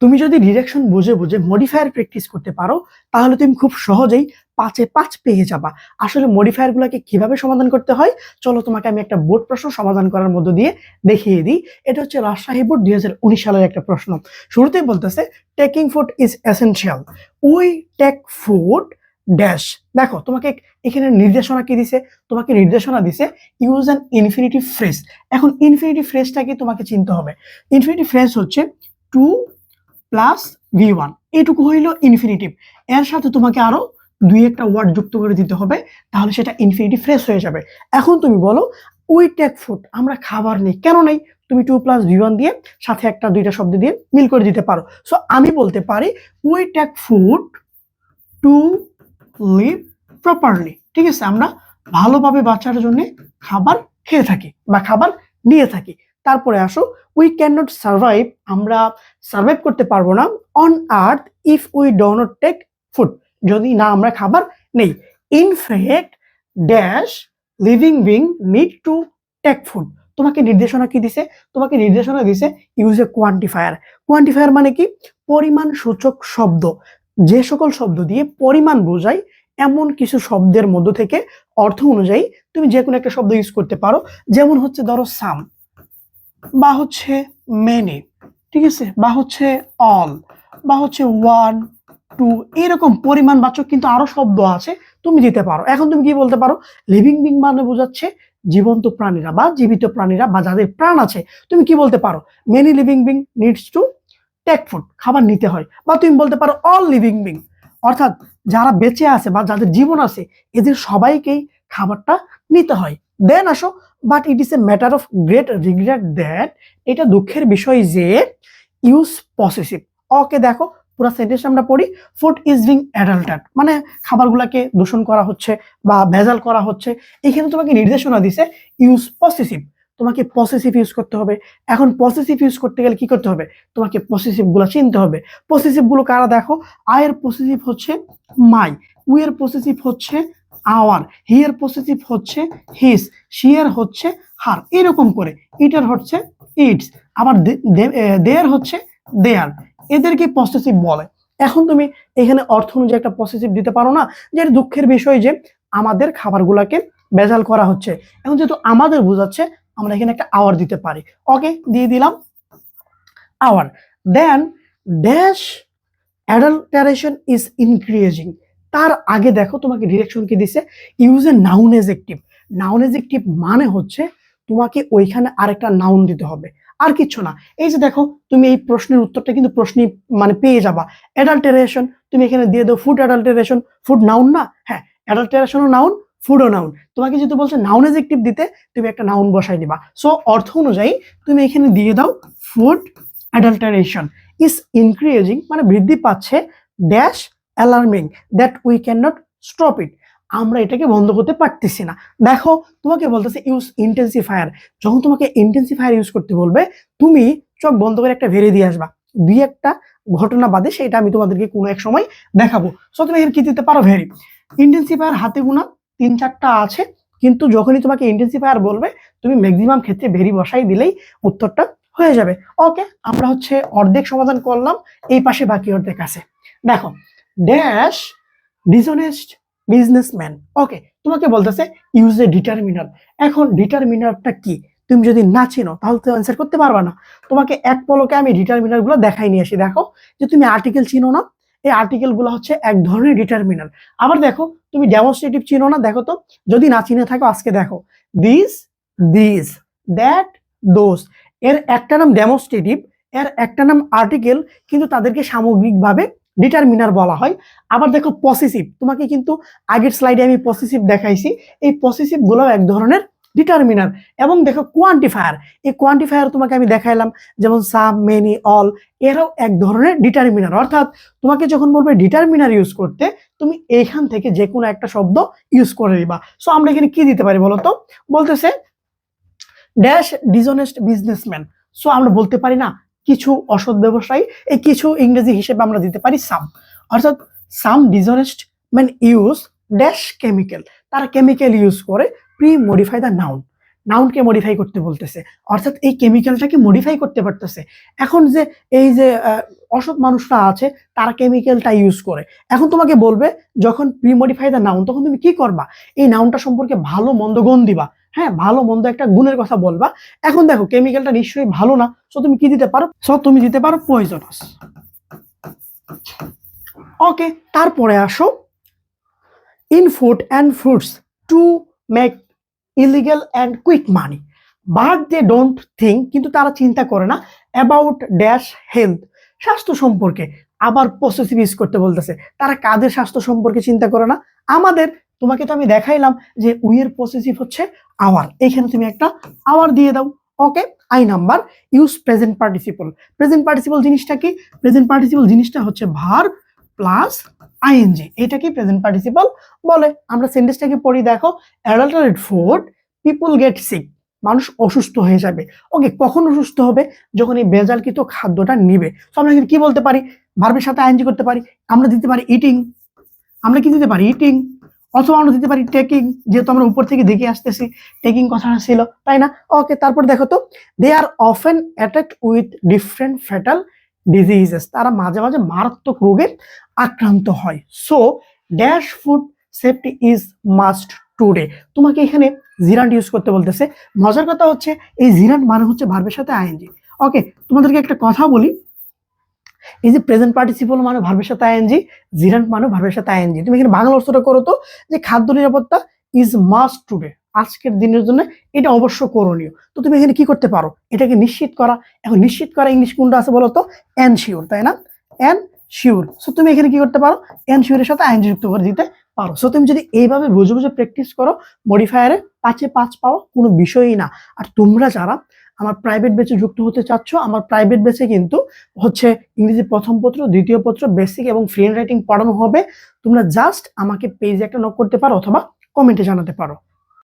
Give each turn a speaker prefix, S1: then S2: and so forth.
S1: তুমি যদি ডিরেকশন বুঝে বুঝে মডিফায়ার প্র্যাকটিস করতে পারো তাহলে তুমি খুব সহজেই 5-এ 5 পেয়ে যাবা। আসলে মডিফায়ার গুলোকে কিভাবে সমাধান করতে হয় চলো তোমাকে আমি একটা বোর্ড প্রশ্ন সমাধান করার মধ্য দিয়ে দেখিয়ে দিই। এটা হচ্ছে রাজশাহী বোর্ড 2019 সালের একটা প্রশ্ন। শুরুতেই বলতেছে taking food is essential, we take food dash. দেখো তোমাকে এখানে নির্দেশনা কি দিছে, তোমাকে নির্দেশনা দিছে ইউজ অ্যান ইনফিনিটিভ ফ্রেজ। এখন ইনফিনিটিভ ফ্রেজটাকে তোমাকে চিনতে হবে। ইনফিনিটিভ ফ্রেজ হচ্ছে টু প্লাস V1, এইটুকু হইল ইনফিনিটিভ। এর সাথে তোমাকে আরো দুই একটা ওয়ার্ড যুক্ত করে দিতে হবে, তাহলে সেটা ইনফিনিটিভ ফ্রেজ হয়ে যাবে। এখন তুমি বলো উই টেক ফুড, আমরা খাবার নেই, কেন নেই? তুমি 2 + V1 দিয়ে সাথে একটা দুইটা শব্দ দিয়ে মিল করে দিতে পারো। সো আমি বলতে পারি we take food to live properly. ঠিক আছে, আমরা ভালোভাবে বাঁচার জন্য খাবার খেয়ে থাকি বা খাবার নিয়ে থাকি। তারপরে আসো উই ক্যান নট সার্ভাইভ, আমরা সার্ভাইভ করতে পারবো না on earth if we do not take food, যদি না আমরা খাবার নেই। In fact dash living being need to take food. তোমাকে নির্দেশনা কি দিছে? তোমাকে নির্দেশনা দিছে ইউজ এ কোয়ান্টিফায়ার। কোয়ান্টিফায়ার মানে কি? পরিমাণ সূচক শব্দ। যে সকল শব্দ দিয়ে পরিমাণ বোঝায় এমন কিছু শব্দের মধ্য থেকে অর্থ অনুযায়ী তুমি যে কোনো একটা শব্দ ইউজ করতে পারো। যেমন হচ্ছে ধরো সাম, বা হচ্ছে মেনি, ঠিক আছে, বা হচ্ছে অল, বা হচ্ছে 1, 2, এরকম পরিমাণবাচক কিন্তু আরো শব্দ আছে, তুমি দিতে পারো। এখন তুমি কি বলতে পারো? লিভিং বিং মানে বোঝাচ্ছে জীবন্ত প্রাণীরা বা জীবিত প্রাণীরা বা যাদের প্রাণ আছে। তুমি কি বলতে পারো? Many living being needs to take food, খাবার নিতে হয়। বা তুমি বলতে পারো অল লিভিং বিং, অর্থাৎ যারা বেঁচে আছে বা যাদের জীবন আছে এদের সবাইকেই খাবারটা নিতে হয়। দেন আসো but it is a matter of great regret that, এটা দুঃখের বিষয় যে ইউজ পসেসিভ। ওকে দেখো পুরো সেন্টেন্স আমরা পড়ি। ফুড ইজ বিং অ্যাডাল্টার মানে খাবারগুলোকে দূষণ করা হচ্ছে বা ভেজাল করা হচ্ছে। এখানে তোমাকে নির্দেশনা দিছে ইউজ পসেসিভ, তোমাকে পসেসিভ ইউজ করতে হবে। এখন পসেসিভ ইউজ করতে গেলে কি করতে হবে? তোমাকে পসেসিভ গুলো চিনতে হবে। পসেসিভ গুলো কারা? দেখো আয়ের পসেসিভ হচ্ছে মাই, উই এর পসেসিভ হচ্ছে আওয়ার, হি এর পসেসিভ হচ্ছে হিজ, শি এর হচ্ছে হার, এরকম করে। ইটার হচ্ছে ইটস, আবার দেয়ার হচ্ছে দেয়ার, এদেরকে পসেসিভ বলে। এখন তুমি এখানে অর্থ অনুযায়ী একটা পসেসিভ দিতে পারো না, যে দুঃখের বিষয় যে আমাদের খাবারগুলোকে ভেজাল করা হচ্ছে। এখন যেহেতু আমাদের বোঝাচ্ছে আমরা এখানে একটা আওয়ার দিতে পারি। ওকে দিয়ে দিলাম আওয়ার। Then dash adulteration is increasing, তার আগে দেখো তোমাকে ডিরেকশন কি দিছে use a noun adjective. Noun adjective মানে হচ্ছে তোমাকে ওইখানে আরেকটা নাউন দিতে হবে, আর কিছু না। এই যে দেখো তুমি এই প্রশ্নের উত্তরটা কিন্তু প্রশ্নই মানে পেয়ে যাবা। অ্যাডাল্টারেশন তুমি এখানে দিয়ে দাও ফুড অ্যাডাল্টারেশন, ফুড নাউন না? হ্যাঁ, অ্যাডাল্টারেশনও নাউন, ফুডও নাউন। তোমাকে যেহেতু বলছে নাউন এজেক্টিভ দিতে, তুমি একটা নাউন বসাই দিবা। সো অর্থ অনুযায়ী তুমি এখানে দিয়ে দাও ফুড অ্যাডাল্টারেশন ইজ ইনক্রিজিং মানে বৃদ্ধি পাচ্ছে, dash alarming that we can not stop it, আমরা এটাকে বন্ধ করতে পারতেছি না। দেখো তোমাকে বলতেছে ইউজ ইন্টেন্সিফায়ার। যখন তোমাকে ইন্টেন্সিফায়ার ইউজ করতে বলবে তুমি চোখ বন্ধ করে একটা ভেরি দিয়ে আসবা। দুই একটা ঘটনা বাদে সেটা আমি তোমাদেরকে কোনো এক সময় দেখাবো। সো তুমি এর কি দিতে পারো? ভেরি। ইন্টেন্সিফায়ার হাতে গোনা 3-4টা আছে, কিন্তু যখনই তোমাকে ইন্টেন্সিফায়ার বলবে তুমি ম্যাক্সিমাম ক্ষেত্রে ভেরি বসাই দিলেই উত্তরটা হয়ে যাবে। ওকে, আমরা হচ্ছে অর্ধেক সমাধান করলাম, এই পাশে বাকি অর্ধেক আছে। দেখো ড্যাশ ডিসঅনেস্ট বিজনেসম্যান। ওকে, তোমাকে বলতেছে ইউজ এ ডিটারমিনার। এখন ডিটারমিনারটা কি তুমি যদি না চিনো তাহলে তো অ্যান্সার করতে পারবা না। তোমাকে এক পলকে আমি ডিটারমিনার গুলো দেখাই নিয়ে আসি। দেখো যে তুমি আর্টিকেল চিনো না, এই আর্টিকেল গুলো হচ্ছে এক ধরনের ডিটারমিনার। আবার দেখো তুমি ডেমনস্ট্রেটিভ চিনো না, দেখো তো যদি না চিনে থাকো আজকে দেখো দিস, দিস, দ্যাট, দোজ, এর একটা নাম ডেমনস্ট্রেটিভ, এর একটা নাম আর্টিকেল, কিন্তু তাদেরকে সামগ্রিকভাবে ডিটারমিনার বলা হয়। আবার দেখো পসেসিভ, তোমাকে কিন্তু আগের স্লাইডে আমি পসেসিভ দেখাইছি, এই পসেসিভ গুলো এক ধরনের ডিটারমিনার। এবং দেখো কোয়ান্টিফায়ার, এই কোয়ান্টিফায়ার তোমাকে আমি দেখাইলাম, যেমন সাম, মেনি, অল, এরাও এক ধরনের ডিটারমিনার। অর্থাৎ তোমাকে যখন বলবে ডিটারমিনার ইউজ করতে, তুমি এইখান থেকে যে কোনো একটা শব্দ ইউজ করে দিবা। সো আমরা এখানে কি দিতে পারি বলতো? বলতেছে ড্যাশ ডিসঅনেস্ট বিজনেসম্যান। সো আমরা বলতে পারি না কিছু অসৎ ব্যবসায়ী, এই কিছু ইংরেজি হিসেবে আমরা দিতে পারি সাম। অর্থাৎ some dishonest man use dash chemical, তারা কেমিক্যাল ইউজ করে প্রি মডিফাই দ্য নাউন, নাউনকে মডিফাই করতে বলতেছে, অর্থাৎ এই কেমিক্যালটাকে মডিফাই করতে পারতেছে। এখন যে এই যে অসৎ মানুষরা আছে তারা কেমিক্যালটা ইউজ করে। এখন তোমাকে বলবে যখন প্রি মডিফাই দ্য নাউন, তখন তুমি কি করবা? এই নাউনটা সম্পর্কে ভালো মন্দ গুণ দিবা, হ্যাঁ, ভালো মন্দ একটা গুণের কথা বলবা। এখন দেখো কেমিক্যালটা নিশ্চয়ই ভালো না, সো তুমি কি দিতে পারো? সো তুমি দিতে পারো পয়জনাস। ওকে, তারপরে আসো in food and fruits to make illegal and quick money, but they don't think, কিন্তু তারা চিন্তা করে না অ্যাবাউট ড্যাশ হেলথ, স্বাস্থ্য সম্পর্কে। আবার পসেসিভ ইউজ করতে বলতেছে, তারা কাদের স্বাস্থ্য সম্পর্কে চিন্তা করে না? আমাদের। তোমাকে তো আমি দেখাইলাম যে উই এর পসেসিভ হচ্ছে আওয়ার, এইখানে তুমি একটা আওয়ার দিয়ে দাও। Okay, I number use present participle. Present participle জিনিসটা কি? প্রেজেন্ট পার্টিসিপল জিনিসটা হচ্ছে ভার্ব প্লাস আইএনজি, এটা কি প্রেজেন্ট পার্টিসিপল বলে। আমরা সেন্টেন্সটাকে পড়ি, দেখো অ্যাডাল্টারেট ফুড পিপল গেট সিক, মানুষ অসুস্থ হয়ে যাবে। ওকে, কখন অসুস্থ হবে? যখন এই ভেজালকৃত খাদ্যটা নিবে। তো আমরা কি বলতে পারি? ভার্বের সাথে আইএনজি করতে পারি। আমরা দিতে পারি ইটিং, আমরা কি দিতে পারি? ইটিং। অথবা আমরা দিতে পারি টেকিং, যেহেতু আমরা উপর থেকে দেখে আসতেছি টেকিং কথাটা ছিল, তাই না? ওকে, তারপর দেখো তো they are often attacked with different fatal diseases, তারা মাঝে মাঝে মারাত্মক রোগে আক্রান্ত হয়। So dash food safety is must today, তোমাকে এখানে জিরান্ট ইউজ করতে বলতেছে। মজার কথা হচ্ছে এই জিরান্ট মানে হচ্ছে ভার্বের সাথে আইএনজি। ওকে, তোমাদেরকে একটা কথা বলি, এই যে প্রেজেন্ট পার্টিসিপল মানে ভার্বের সাথে আইএনজি, জিরান্ট মানে ভার্বের সাথে আইএনজি। তুমি এখানে বাংলা অর্থটা করো তো, যে খাদ্য নিরাপত্তা ইজ মাস্ট টুডে, আজকের দিনের জন্য এটা অবশ্য করণীয়। তো তুমি এখানে কি করতে পারো? এটাকে নিশ্চিত করা। এখন নিশ্চিত করা ইংলিশ কোনটা আছে বলো তো? এনশিওর, তাই না? এনশিওর। সো তুমি এখানে কি করতে পারো? এনশিওরের সাথে আইএনজি যুক্ত করে দিতে পারো। সো তুমি যদি এইভাবে বুঝে বুঝে প্র্যাকটিস করো, মডিফায়ারে 5-এ 5 পাওয়া কোনো বিষয়ই না। আর তোমরা যারা আমার প্রাইভেট ব্যাচে যুক্ত হতে চাচ্ছ, আমার প্রাইভেট ব্যাচে কিন্তু হচ্ছে ইংরেজি প্রথম পত্র, দ্বিতীয় পত্র, বেসিক এবং ফ্রি হ্যান্ড রাইটিং পড়ানো হবে। তোমরা জাস্ট আমাকে পেজে একটা নক করতে পারো অথবা কমেন্টে জানাতে পারো।